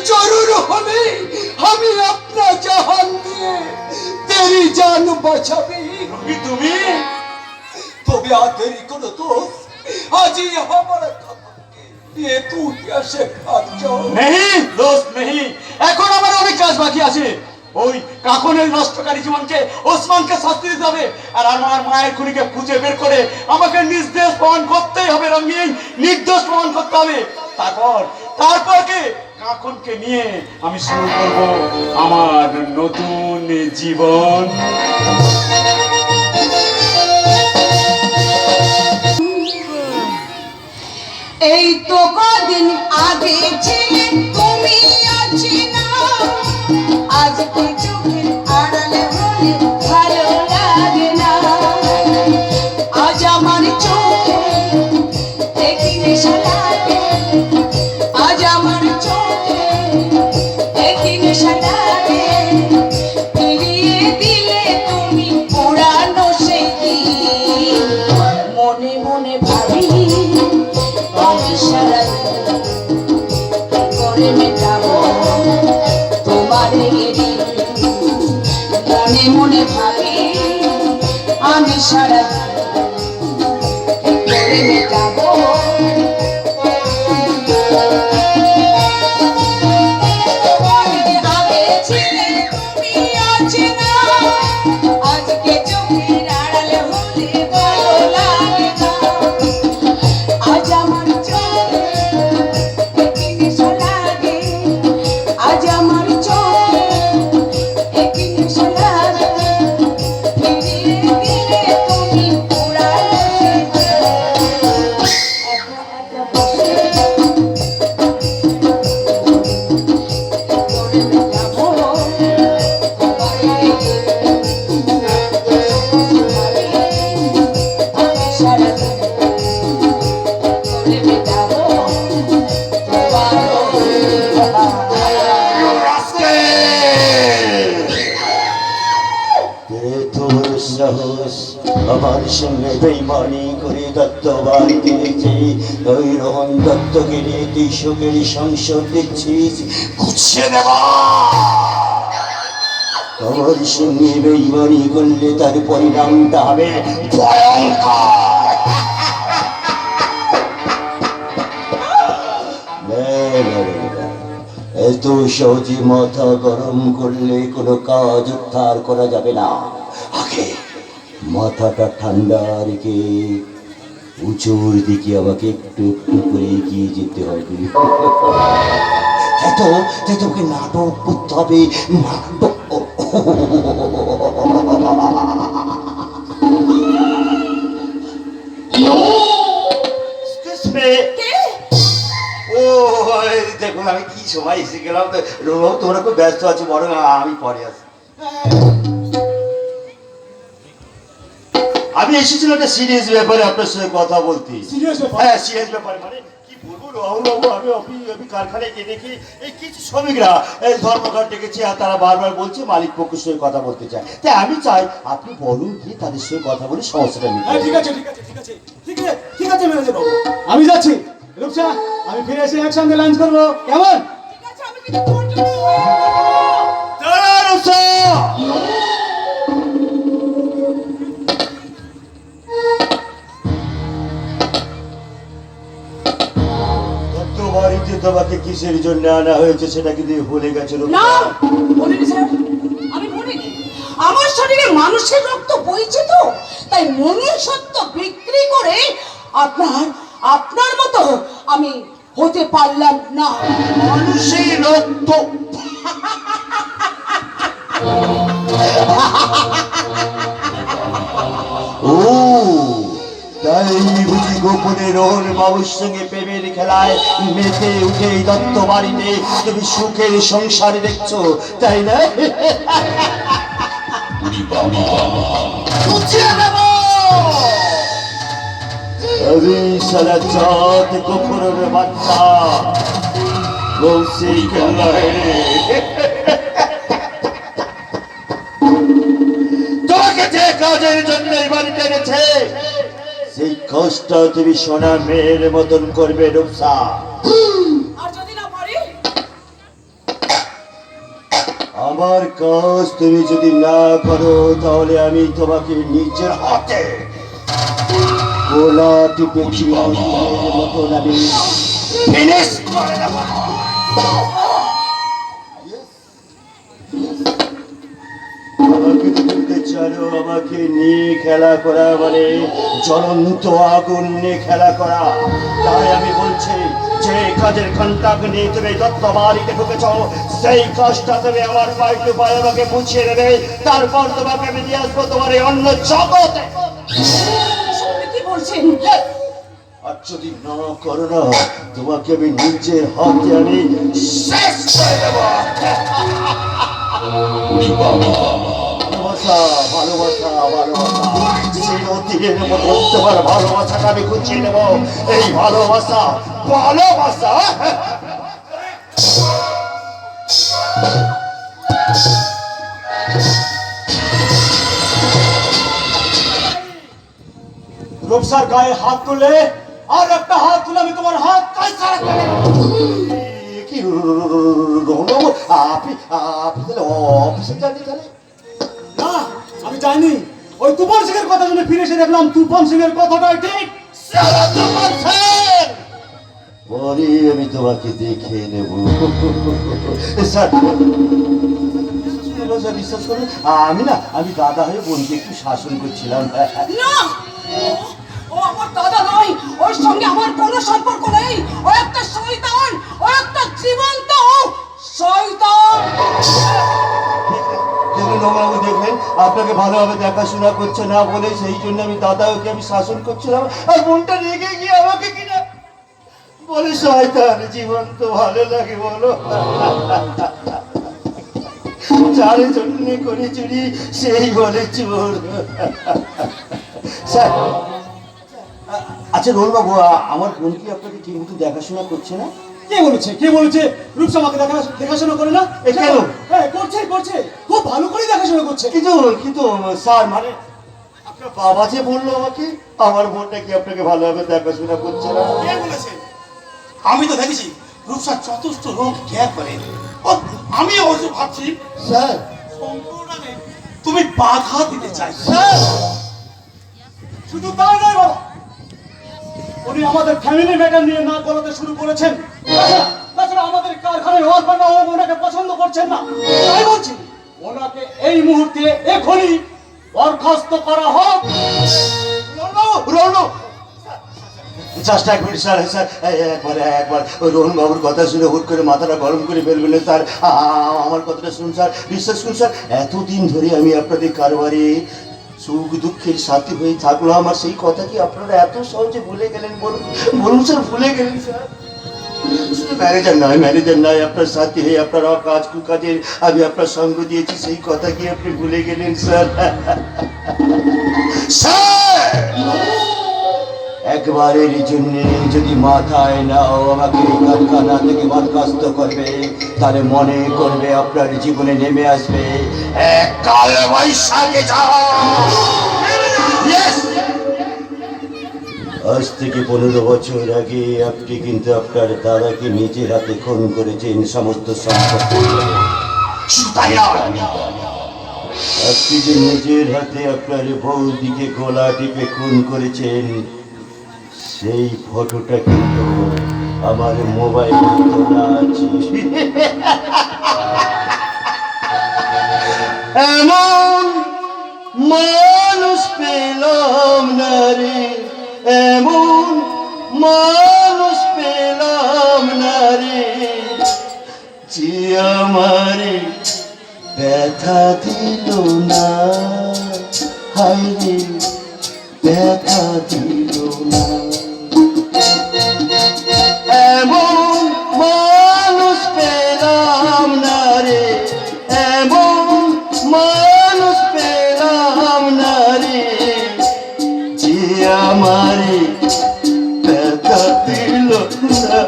জরুর হলে আমি আপনার জাহান দিয়ে তেরি জান বাঁচাবি। তুমি তবে আর দেরি করো তো, আজই আমার ये तू कैसे भाग जाओ? नहीं दोस्त नहीं, এখন আমার অনেক কাজ বাকি আছে। ওই কাকনের নষ্টকারী জীবনকে ওসমানকে শাস্তি দিতে হবে, আর আমার মায়ের খুনিকে খুঁজে বের করে আমাকে নির্দোষ প্রমাণ করতেই হবে। রঙিন নির্দোষ প্রমাণ করতে হবে। তারপর কি কাকনকে নিয়ে আমি শুরু করব আমার নতুন জীবন। এই তো কদিন আগে ছিলে তুমি আছি না, আজকে চোখের আড়ালে হলে ভালো লাগে না। আজ আমার চোখে দেখি নেশা লাগে, আজ আমার চোখে দেখি নেশা লাগে। ফিরিয়ে দিলে তুমি পুরানো সেই দিন, মনে মনে ভাবি করে মেটাবো তোমার মনে মনে ভাবি আমি সারা করে মেটাবো। আগে ছিলে তুমি আছি না, আজকে চোখের আড়ালে হলে ভালো লাগে না। আজ আমার আমার সঙ্গে বেইমানি করে দত্তবান দিয়েছি, ওই রোহন দত্তকে নিয়ে তুই শোকের সংসদ দিচ্ছিস, গুছিয়ে দেবা। আমার সঙ্গে বেইমানি করলে তার পরিণামটা হবে ভয়ঙ্কর। এত সহজে মাথা গরম করলে কোনো কাজ উদ্ধার করা যাবে না। আগে মাথাটা ঠান্ডা রেখে উঁচুর দিকে আমাকে একটু একটু করে এগিয়ে যেতে হবে। তোকে নাটক করতে হবে, নাটক। দেখুন আমি কি সময় এসে গেলাম, তোমরা খুব ব্যস্ত আছো, বরং আমি পরে আসি। আমি এসেছিলাম একটা সিরিয়াস ব্যাপারে আপনার সঙ্গে কথা বলতে। হ্যাঁ, সিরিয়াস ব্যাপারে মানে কি বলবো রাহুলবাবু, আমি কারখানায় গিয়ে দেখি এই কিছু শ্রমিকরা ধর্মঘট ডেকেছে, আর তারা বারবার বলছে মালিক পক্ষের সঙ্গে কথা বলতে চায়। তাই আমি চাই আপনি বলুন কি তাদের সঙ্গে কথা বলে সমস্যাটা নিতে। ঠিক আছে ম্যানেজার বাবু, আমি যাচ্ছি। রূপসা, আমি ফিরে এসে একসঙ্গে লাঞ্চ করবো, কেমন? ঠিক আছে, আমি কিন্তু পৌঁছে দেবো। বাড়িতে তোমাকে কিসের জন্য আনা হয়েছে সেটা কিন্তু ভুলে গেছে? না, বলিনি স্যার, আমি বলিনি। আমার শরীরে মানুষের রক্ত বইছে তো, তাই মনুষ্যত্ব বিক্রি করে আপনার মতো আমি হতে পারলাম না। মানুষের রক্ত? ও তাই বুঝি গোপনে রোহন বাবুর সঙ্গে প্রেমের খেলায় মেতে উঠে দত্ত বাড়িতে তুমি সুখের সংসারে দেখছো, তাই না? সারা চাঁদ গোপনের বাচ্চা বলছি তোমাকে যে কাজের জন্য এই বাড়িতে এনেছে সেই কাজটা তুমি সোনা মেয়ের মতন করবে রূপসা। আর যদি না পারি আমার কাজ তুমি যদি না করো তাহলে আমি তোমাকে নিজের হাতে গোলা টিপে চিরদিনের মতন আমি finish করে দেবো। আমাকে দেখতে চাও, আমাকে নিয়ে খেলা করা মানে জ্বলন্ত আগুন নিয়ে খেলা করা। তাই আমি বলছি যে কাজের ঘন্টাকে নিয়ে তুমি দত্ত বাড়িতে ঢুকেছ, সেই কাজটা তুমি আমার পায়ে টু পায়ে আমাকে বুঝিয়ে দেবে, তারপর তোমাকে আমি নিয়ে আসবো তোমার এই অন্য জগতে। আপনি কি বলছেন? আর যদি না করো না, তোমাকে আমি নিজের হাতে আমি শেষ করে দেবো। ভালোবাসা ভালোবাসা ভালোবাসা চিরদিনের মতো তোমার ভালোবাসাটা আমি গুছিয়ে নেবো। এই ভালোবাসা ভালোবাসা রূপসার গায়ে হাত তুলে আর একটা হাত তুলে আমি তোমার হাত কাইসা কি রোহনবাবু, আপনি আপনি তাহলে অফিসে যাননি তাহলে? না, আমি জানি। ওই তুফান সিং এর কথা শুনে ফিরে এসে দেখলাম তুফান সিং এর কথাটাই ঠিক। পরে আমি তোমাকে দেখে নেব। স্যার বিশ্বাস করুন, আমি দাদা হয়ে বোনকে একটু শাসন করছিলাম। না, ও আমার দাদা নয়, ওর সঙ্গে আমার কোনো সম্পর্ক নেই। ও একটা শয়তান, ও একটা জীবন্ত শয়তান। দেখলেন বাবু, দেখলেন আপনাকে ভালোভাবে দেখাশোনা করছে না বলে সেই জন্য আমি দাদা ওকে আমি শাসন করছিলাম, আর বোনটা রেগে গিয়ে আমাকে কিনা বলে শয়তান। জীবন তো ভালো লাগে বলো? যার জন্য করে চুরি সেই বলে চোর। স্যার, আচ্ছা রোল বাবু, আমার বোন কি আপনাকে ঠিক মতো দেখাশোনা করছে না? কে বলেছে? কে বলেছে রূপসা আমাকে দেখাশোনা করে না? এ কেন? হ্যাঁ, করছে করছে, খুব ভালো করে দেখাশোনা করছে। কিন্তু স্যার, মানে আপনার বাবা যে বললো আমাকে আমার বোনটা কি আপনাকে ভালোভাবে দেখাশোনা করছে না? কে বলেছে? আমি তো দেখেছি রূপসার যথেষ্ট রোগ কেয়ার করে। আমি অবশ্য ভাবছি স্যার সম্পূর্ণে তুমি বাধা দিতে চাই। স্যার শুধু তাই নয় বাবা, উনি আমাদের ফ্যামিলি ম্যাটার নিয়ে নাক গলাতে শুরু করেছেন। তাছাড়া আমাদের কারখানায় ওয়ার্কাররা ওনাকে পছন্দ করছেন না। তাই বলছি ওনাকে এই মুহূর্তে এখনই বরখাস্ত করা হোক। জাস্ট এক মিনিট স্যার। স্যার একবার ওই রোহন বাবুর কথা শুনে হুট করে মাথাটা গরম করে ফেলবেন না স্যার। আমার কথাটা শুনুন স্যার, বিশ্বাস করুন স্যার, এতদিন ধরে আমি আপনাদের কারবারে সুখ দুঃখের সাথী হয়ে থাকলাম, আর সেই কথা কি আপনারা এত সহজে ভুলে গেলেন? বলুন স্যার, ভুলে গেলেন স্যার? শুধু ম্যানেজার নয়, আপনার সাথী হয়ে আপনার কাজ কুকাজের আমি আপনার সঙ্গ দিয়েছি, সেই কথা কি আপনি ভুলে গেলেন স্যার? একবারের জন্য যদি মাথায় নাও আমাকে কারখানা থেকে বরখাস্ত করবে, তাহলে মনে করবে আপনার জীবনে নেমে আসবে এক কাল বৈশাখী ঝড়। আজ থেকে 15 বছর আগে আপনি কিন্তু আপনার দাদাকে নিজের হাতে খুন করেছেন, সমস্ত সম্পত্তি। আপনি যে নিজের হাতে আপনার বৌদিকে গলা টিপে খুন করেছেন, সেই ফটোটা কিন্তু আমার মোবাইলে তোলা আছে। এমন মানুষ পেলাম না রে, এমন মানুষ পেলাম না রে, যে আমারে ব্যথা দিল না, হায় রে ব্যথা দিল না। এমন মানুষ পেলাম না রে, এমন মানুষ পেলাম না রে, যে আমারে ব্যথা দিল না।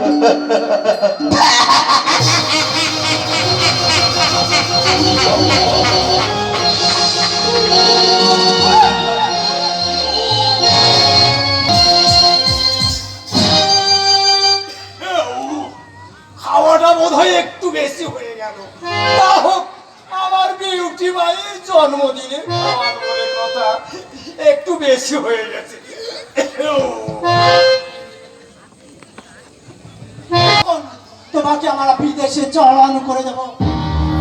খাওয়াটা বোধ হয় একটু বেশি হয়ে গেল। তা হোক, বিউটি মায়ের জন্মদিনের খাওয়ার বলে কথা একটু বেশি হয়ে গেছে। তোমাকে আমরা বিদেশে চড়ানো করে দেবো।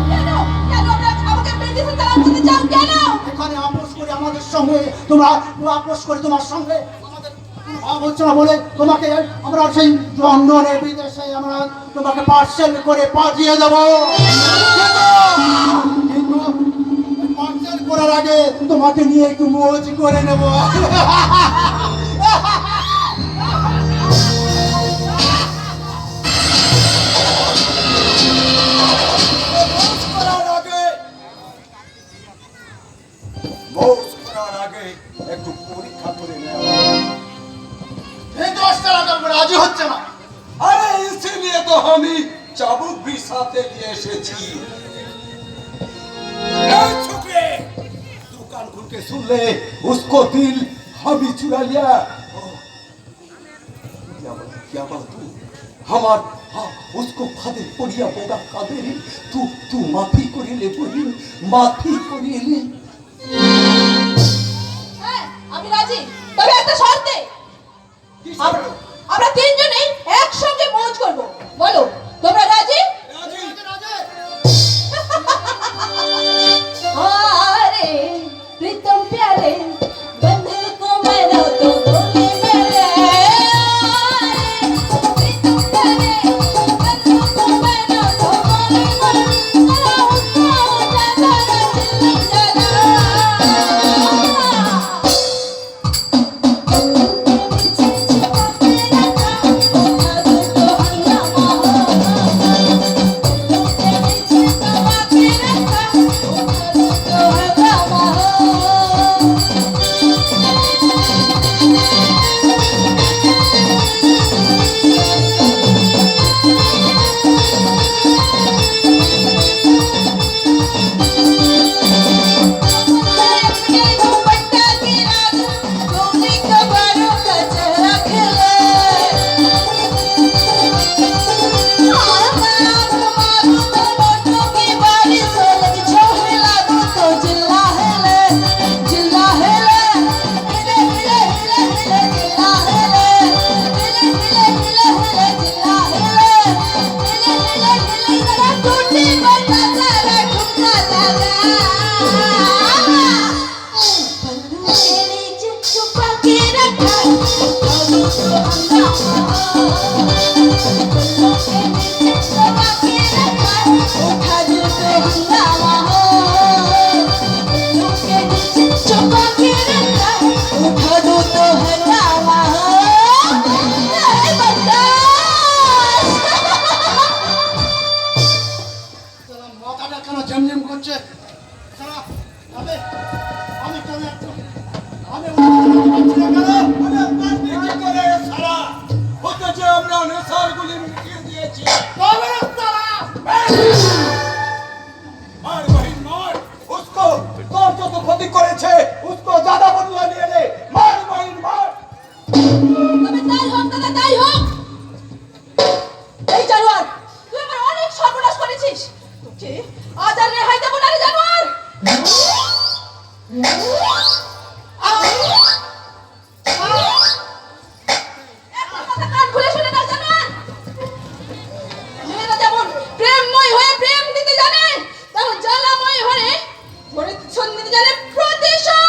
কেন কেন আমাকে বিদেশে চালান করতে চাও কেন? এখানে আপোষ করে আমাদের সঙ্গে তোমরা আপোষ করে তোমার সঙ্গে আমাদের কোনো ভাব হচ্ছে না বলে তোমাকে আমরা সেই লন্ডনে বিদেশে আমরা তোমাকে পার্সেল করে পাঠিয়ে দেবো। কিন্তু পার্সেল করার আগে তোমাকে নিয়ে একটু মৌজ করে নেবো। একটু পরীক্ষা করে নেওয়া। এই 10 টাকা রাজি হচ্ছে না। अरे इसीलिए तो हम ही चाबुक भी साथे लिए एसेছি। छोकरे दुकान खुल के सुन ले, उसको दिल हम ही चुरा लिया। क्या बात तू हमार हाँ उसको फादर पड़िया बोगा कादेरी तू माफी करी ले बोली माफी करी ले। হ্যাঁ আমি রাজি, তবে একটা শর্তে। আমরা তিনজনেই একসঙ্গে মौज করব। বলো তোমরা রাজি? अरे प्रीतम प्यारे बंधन को मैंने तो बोले मेरे प्रीतम प्यारे बंधन को मैंने तो बोले মাথাটা কেন ঝিমঝিম করছে? আমি কেন একটু আমি কি করে সারা হতে যে আমরা নেশার গুলি মিটিয়ে দিয়েছি। मार बहन मार उसको तोर जो तो ক্ষতি করেছে उसको ज्यादा बदला নিয়ে নে। मार बहन मार। তবে তাই হোক দাদা তাই হোক। এই জানোয়ার তুই আমার অনেক সর্বনাশ করেছিস, তোকে আজ আর রেহাই দেব না রে জানোয়ার। একটা কথা কান খুলে শুনে নাও জানোয়ার। মেয়েরা যেমন প্রেমময় হয়ে প্রেম দিতে জানে, তেমন জ্বালাময় হয়ে প্রতিশোধ নিতে জানে প্রতিশোধ।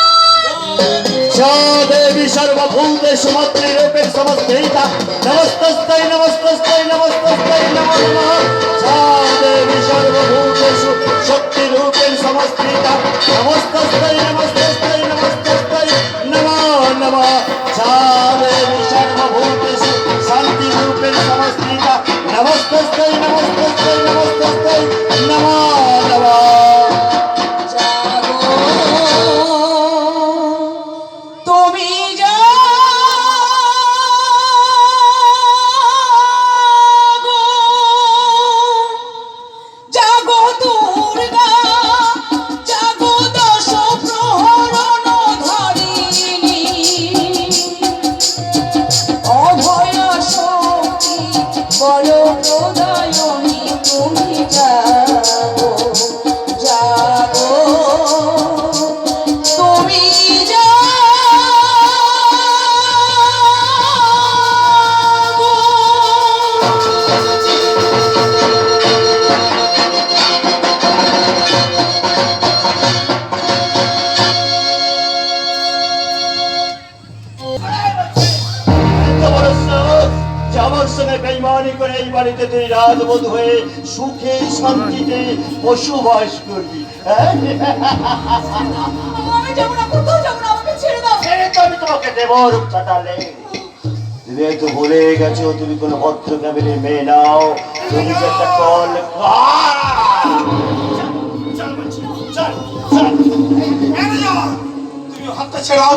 देवी सर्वभूतेषु मातृरूपेण समस्थिता नमस्तस्यै नमस्तस्यै नमस्तस्यै नमो नमः। सा देवी सर्वभूतेषु शक्तिरूपेण समस्थिता नमस्तस्यै नमस्तस्यै नमस्तस्यै नमो नमः। सा देवी सर्वभूतेषु शान्तिरूपेण समस्थिता नमस्तस्यै नमस्तस्यै नमस्तस्यै नमो नमः। তুমি জাগো জাগো দুর্গা জাগো দশ প্রহরণ ধারিণী অভয় শক্তি বড় প্রদায়নী তুমি জাগো জাগো বাড়িতে তুই রাজবধূ হয়ে সুখে শান্তিতে বসবাস করবি। হ্যাঁ? আমি যাবো না, কোথাও যাবো না, আমাকে ছেড়ে দাও। ছেড়ে তো আমি তোমাকে দেবো রূপসাটালে। তুমি তো ভুলে গেছো তুমি কোনো ভদ্র ফ্যামিলির মেয়ে নাও, তুমি তো একটা কল। তুমি হাতটা ছেড়াও।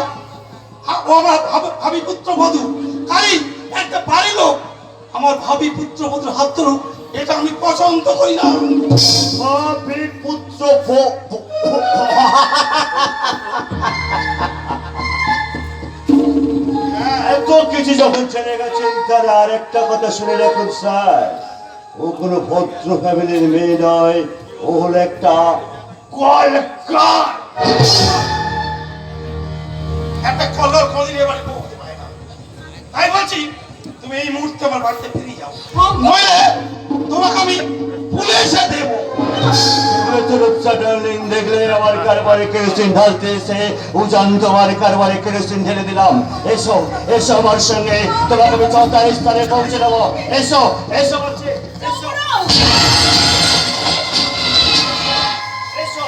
ও আমার ভাবি পুত্র বধূ, কারি একটা বাড়ি লোক আমার ভাবি পুত্র বধূর হাত ধরুক, এটা আমি পছন্দ করি না। ভাবি পুত্র এত কিছু যখন ছেড়ে গেছেন তার আর একটা কথা শুনে রাখুন স্যার, ও কোনো ভদ্র ফ্যামিলির মেয়ে নয়, ও হলো একটা কলকার। একটা কলর কোনদিন এ বাড়ি বউ হতে পারে না। তাই বলছি তুমি এই মুহূর্তে আমার বাড়িতে ফিরে যাও, নইলে তোমাকে আমি পুলিশে দেবো। দেখলে আমার কারবারে কেরোসিন ঢালতে এসে উজান তোমার কারবারে কেরোসিন ঢেলে দিলাম। এসো এসো আমার সঙ্গে, তোমাকে আমি 44 স্থানে পৌঁছে দেবো। এসো এসো বলছি, এসো এসো।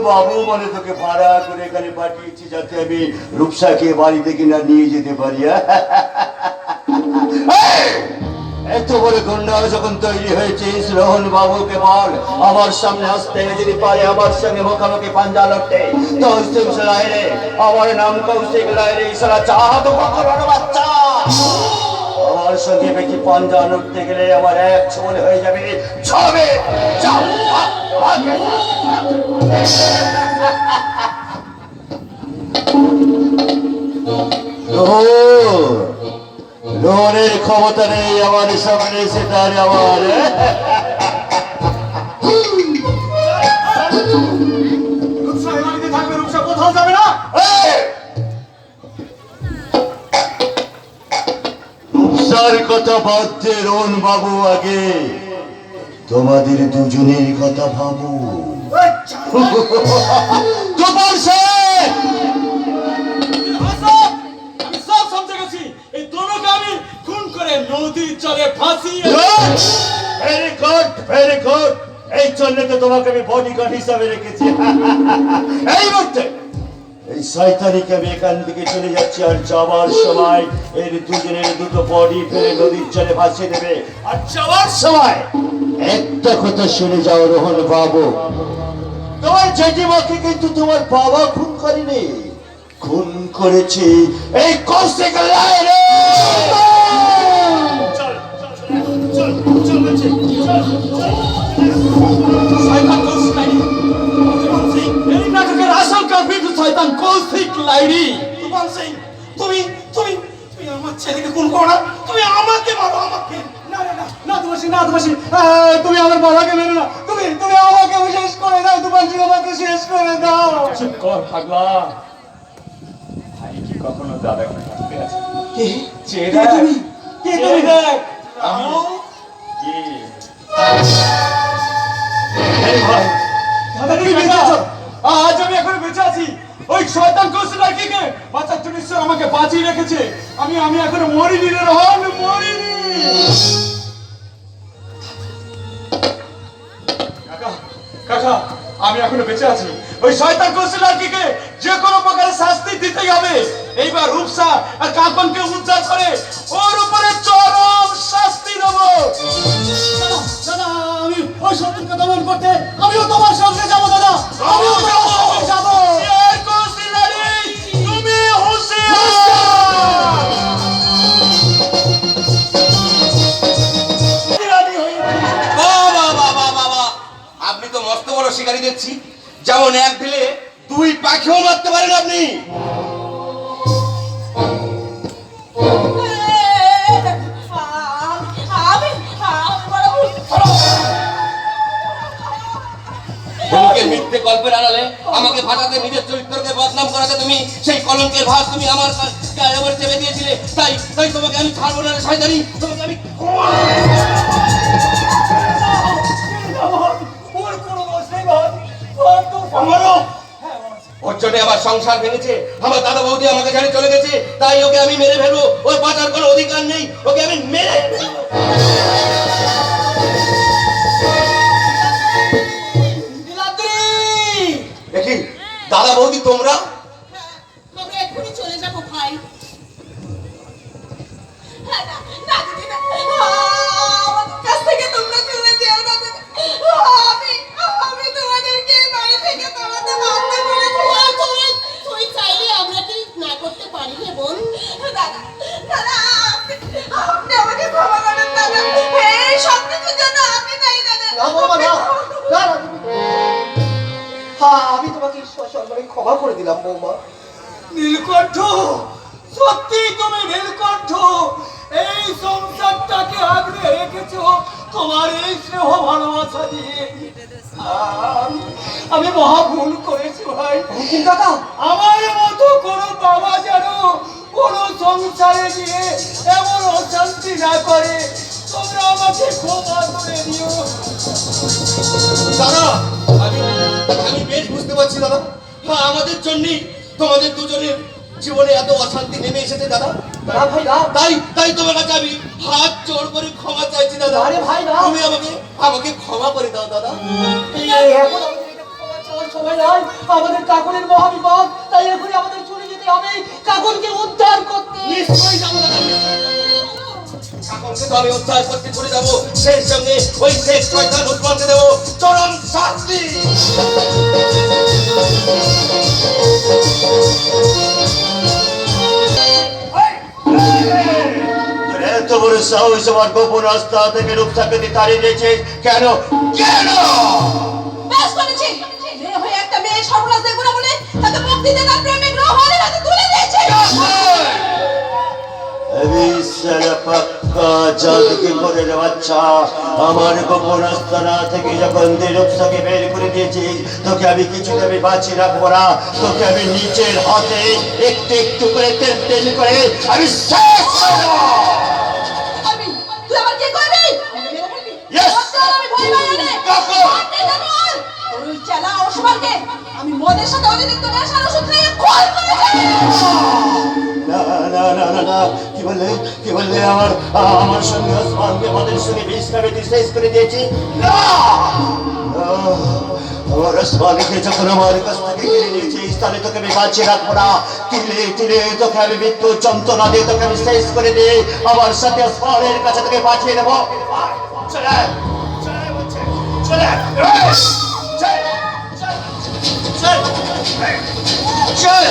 বাবু মানে তোকে ভাড়া করে এখানে পাঠিয়েছি যাতে আমি রূপসাকে বাড়িতে কিনা নিয়ে যেতে পারি। এত বড় গুন্ডা যখন তৈরি হয়েছিস, রোহন বাবুকে বল আমার সামনে আসতে, যদি পারে আমার সঙ্গে মুখোমুখি পাঞ্জা লড়তে। তৌসিফ লাইরে, আমার নাম কৌশিক লাইরে, ইশারা চাহাত বাচ্চা। আমার সঙ্গে বেশি পাঞ্জা লড়তে গেলে আমার এক ছোল হয়ে যাবে। ছবে রোহনের ক্ষমতা নেই আমার সামনে, সেটার আমার। রূপসা এই বাড়িতে থাকবে, রূপসা কোথাও যাবে না। রূপসার কথা বাদ দে রোহন বাবু, আগে তোমাদের দুজনের কথা ভাবো। গোপাল শেখ, আমি সব সমঝে গেছি, এই দোনোকে আমি খুন করে নদীর জলে ফাঁসিয়ে। ভেরি গুড ভেরি গুড, এই জন্য তো তোমাকে আমি বডিগার্ড হিসাবে রেখেছি। এই মুহূর্তে এই শয়তানিকে আমি এখান থেকে চলে যাচ্ছি, আর যাওয়ার সময় এর দুজনের দুটো বডি ফেলে নদীর জলে ভাসিয়ে দেবে। আর যাওয়ার সময় একটা কথা শুনে যাও রোহন বাবু, তোমার জেঠিমাকে কিন্তু তোমার বাবা খুন করেনি, খুন করেছে এই কৌশিক লাইরে। শয়তান কৌশিক লাইরি, এই নাটকের আসল কালপিট শয়তান কৌশিক লাইরি। তুফান সিং, তুমি তুমি তুমি আমার ছেলেকে খুন করো না, তুমি আমাকে মারো, আমাকে। না না না না তোমাসি, না তোমাসি, তুমি আমার বাবাকে মেরো না, তুমি তুমি আমাকে শেষ করে দাও, তোমার জীবন আমাকে শেষ করে দাও। চুপ কর পাগলা, ভাই কি কখনো দাদাকে থাকতে আছে? কে চেয়ে কে দেখ, তুমি? কে চেয়ে তুমি? দেখ, আমি কি? এই ভাই, দাদা তুমি বেঁচে আছো? আজ আমি এখন বেঁচে আছি ওই শয়তান কৌশল লাইরিকে বাঁচার জন্য ঈশ্বর আমাকে বাঁচিয়ে রেখেছে। আমি এখনো মরিনি রে রোহন, মরিনি। কাকা কাকা, আমি এখনো বেঁচে আছি। ওই শয়তান কৌশল লাইরিকে যে কোনো প্রকারে শাস্তি দিতেই হবে। এইবার রূপসা আর কাকনকে উদ্ধার করে ওর উপরে চরম শাস্তি দেবো। দাদা আমি ওই শত্রুকে দমন করতে আমিও তোমার সঙ্গে যাবো দাদা, আমিও তোমার সঙ্গে যাবো। এই কৌশল লাইরি, তুমি হুঁশিয়ার। আপনি তো মস্ত বড় শিকারী দেখছি, যেমন এক ঢিলে দুই পাখিও মারতে পারেন আপনি। মুখের মিথ্যে গল্পের আড়ালে আমাকে ফাটাতে, নিজের চরিত্রকে বদনাম করাতে তুমি সেই কলঙ্কের ভাগ তুমি আমার গায়ের উপর চেপে দিয়েছিলে। তাই তাই তোমাকে আমি ছাড়বো না রে শয়তানি, তোমাকে আমি ওর জন্য আমার সংসার ভেঙেছে, আমার দাদা বৌদি আমাকে ছেড়ে চলে গেছে, তাই ওকে আমি মেরে ফেলবো। ওর বাঁচার কোনো অধিকার নেই, ওকে আমি মেরে ফেলবো। দেখি দাদা বৌদি তোমরা আমরা এক্ষুনি চলে যাবো ভাই। আমাদের কাছ থেকে তোমরা চলে যেও না দাদা। আমি তোমাদেরকে বাড়ি থেকে তাড়াতে বাধ্য করেছি। তুই চাইলে আমরা কি না করতে পারি রে বোন? দাদা দাদা আপনি আমাকে ক্ষমা করেন দাদা। এই সব কিছুর জন্য আমি দায়ী দাদা। না বাবা না, না, না, হ্যাঁ আমি তোমাকে ঈশ্বর সর্বরে ক্ষমা করে দিলাম বৌমা। নীলকণ্ঠ, সত্যি তুমি নীলকণ্ঠ, এই সংসারটাকে আগলে রেখেছো তোমার এই স্নেহ ভালোবাসা দিয়ে। আমি মহা ভুল করেছি ভাই। কাকা আমার মতো কোনো বাবা যেন কোনো সংসারে গিয়ে এমন অশান্তি না করে, তোমরা আমাকে ক্ষমা করে দিও। দাদা আমি বেশ বুঝতে পারছি দাদা, হ্যাঁ আমাদের জন্যই তোমাদের দুজনের জীবনে এত অশান্তি নেমে এসেছে দাদা। না ভাই না, তাই তোমার কাছে আমি হাত জোড় করে ক্ষমা চাইছি দাদা। আরে ভাই না। তুমি আমাকে ক্ষমা করে দাও দাদা। এখন আমাদের এটা ক্ষমা চাওয়ার সময় নয়, আমাদের কাকুরের মহাবিপদ, তাই এখনই আমাদের চলে যেতে হবে কাকুরকে উদ্ধার করতে। নিশ্চয়ই যাবো দাদা, কাকুরকে তো আমি উদ্ধার করতে চলে যাবো, সেই সঙ্গে ওই শেষ শয়তান ওসমানকে দেবো চরম শাস্তি। এত বড় সাহস আমার গোপন রাস্তা থেকে রূপসাকে তাড়িয়ে দিয়েছিস কেন? কেন? বেশ করেছি। মেয়ে হয়ে একটা মেয়ে সর্বনাশ দেখবো না বলে তাকে মুক্তি দিয়ে তার প্রেমিক রোহনের হাতে তুলে দিয়েছে। আমি সারা পাক্কা জাদুকে করে বাচ্চা, আমার গোপন আস্তানা থেকে যখন রূপসাকে বের করে দিয়েছিস, তোকে আমি কিছুতে আমি বাঁচিয়ে রাখবো না। তোকে আমি নিচের হাতে একটু একটু করে তেল তেল করে আমি শেষ করে দেবো। তুই আমার কি করবি? Yes! আমি ভয় পাই না রে। কাকু! আপনি জানোয়ার! ওই চেলা ওসমানকে আমি মদের সাথে অতিরিক্ত নেশার ওষুধ খাইয়ে খোল করেছি। না না না না না, কি বললে আমার সঙ্গে ওসমানকে মদের সঙ্গে বিষ খাবে তুই শেষ করে দিয়েছি? না, আমার ওসমানকে যখন আমার কাছ থেকে কেড়ে নিয়েছিস, তাহলে তোকে আমি বাঁচিয়ে রাখবো না। তিলে তিলে তোকে আমি মৃত্যু যন্ত্রণা দিয়ে তোকে আমি শেষ করে দিয়ে আমার সাথে ওসমানের কাছে তোকে পাঠিয়ে দেবো। চলে আয়, চলে আয় বলছে, চলে আয়, চল, চল, চল, চল।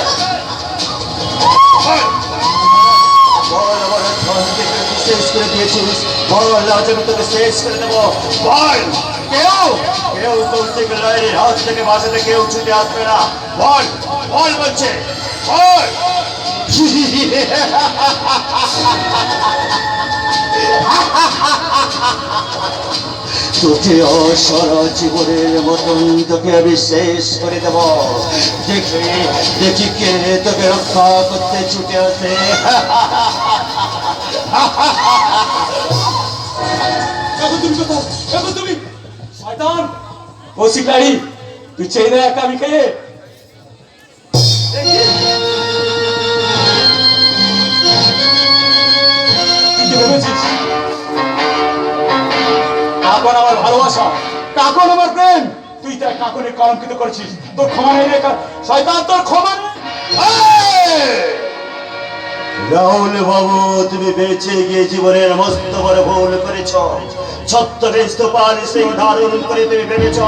বল আমার ওসমানকে তুই শেষ করে দিয়েছিস, বল আজ আমি তোকে শেষ করে দেবো। বল, কেউ কৌশিক লয়ের হাত থেকে বাঁচাতে কেউ ছুটে আসবে না। বল বল বলছে, বল। তোকে অসারা জীবনের মতন তোকে আমি শেষ করে দেব। দেখি কে তোকে রক্ষা করতে ছুটে আসে। তুমি কোথায়? তুমি শয়তান কৌশিকলারি, তুই চেয়ে দেখ আমি কে। কি ভেবেছিস? কাকন আমার ভালোবাসা, কাকন আমার প্রেম, তুই তার কাকনে কলঙ্কিত করেছিস। তোর ক্ষমা নেই রে শয়তান, তোর ক্ষমা নেই। রাহুল বাবু, তুমি বেঁচে গিয়ে জীবনের মস্ত বড় ভুল করেছ। ছত্তরের স্তূপার সিং ধারণ করে তুমি ভেবেছ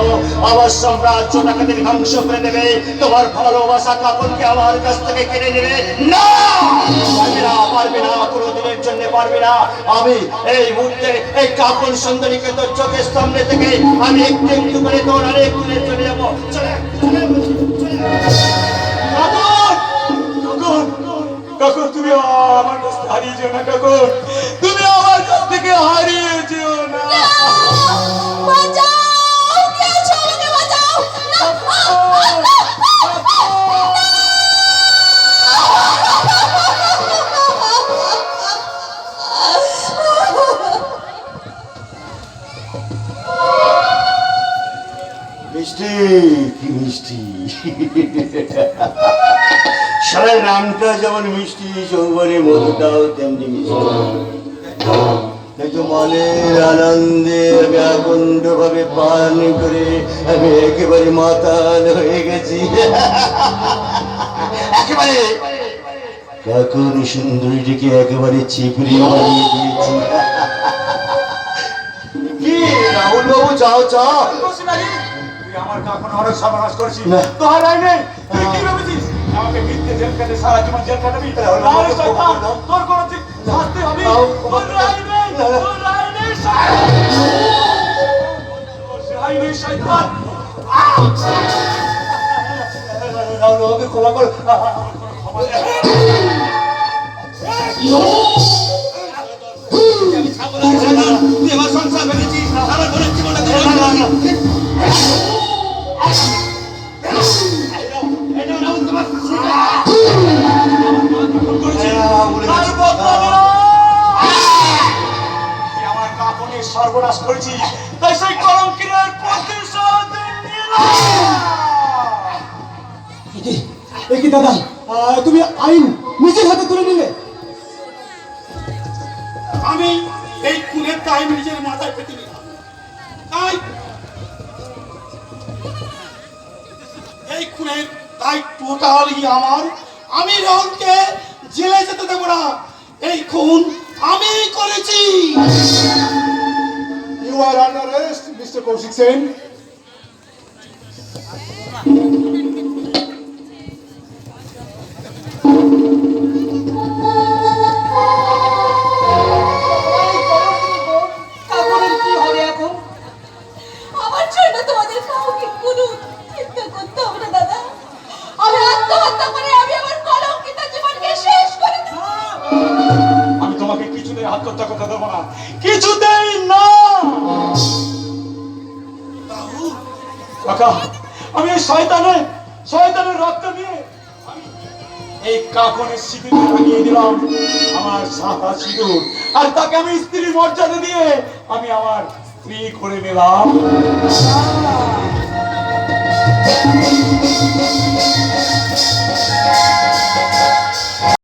আমার সাম্রাজ্যটাকে তুমি ধ্বংস করে দেবে, তোমার ভালোবাসা কাপড়কে আমার কাছ থেকে কেড়ে নেবে। না, পারবে না, পারবে না, কোনো দিনের জন্য পারবে না। আমি এই মুহূর্তে এই কাপড় সুন্দরীকে তোর চোখের সামনে থেকে আমি একটু একটু করে তোর অনেক দূরে চলে যাবো। চলে কাকুর, তুমি আমার কাছ থেকে হারিয়ে যেও না। কাকুর, তুমি আমার কাছ থেকে হারিয়ে যেও না। বাঁচাও! কে আছো? আমাকে বাঁচাও! মিষ্টি কি মিষ্টি সারা নামটা যেমন মিষ্টি যৌবনে মধুটাও তেমনি মিষ্টি কিন্তু মনের আনন্দে আমি আকণ্ড ভাবে পান করে আমি একেবারে মাতাল হয়ে গেছি একেবারে এখন সুন্দরীটিকে একেবারে চিপড়ি বানিয়ে দিয়েছি কি রাহুল বাবু যাও যাও তুই আমার কাকুন অনেক সর্বনাশ করেছিস না। তোর রায় নেই তুই কি ভেবেছিস আমাকে মিথ্যে জেল কাটে সারা জীবন জেল কাটাবি তাহলে শয়তান তোর কোনো শাস্তি হবে তোর রায় নেই তোর রায় নেই রায় নেই শয়তান রাহুল বাবুকে ক্ষমা করো তুই আমার সংসার ভেঙেছিস আমার বোনের জীবনটা আর বদলাবি না। তুই আমার কাকুনের সর্বনাশ করেছিস তাই সেই কলঙ্কের প্রতিশোধ নিলাম। কি দাদা তুমি আইন নিজের হাতে তুলে নিলে আমি এই খুনের দায় নিজের মাথায় পেতে নিলাম তাই এই খুনের দায় টোটালি আমার আমি রাহুলকে জেলে যেতে দেবো না এই খুন আমি করেছি you are under arrest mister Kaushik Sen কাকুনের কি হবে এখন? আমার জন্য তোমাদের কাউকে কোনো চিন্তা করতে হবে না দাদা। আমি আত্মহত্যা করে আমি আমার কলঙ্কিত জীবনকে শেষ করে দেব। আমি তোমাকে কিছুতেই আত্মহত্যা করতে দেবো না কিছুতেই না কাকা আমি এই শয়তানের রক্ত নিয়ে আমি এই কাকনের সিঁদুরে লাগিয়ে দিলাম আমার সাদা সিঁদুর আর তাকে আমি স্ত্রীর মর্যাদা দিয়ে আমি আমার স্ত্রী করে নিলাম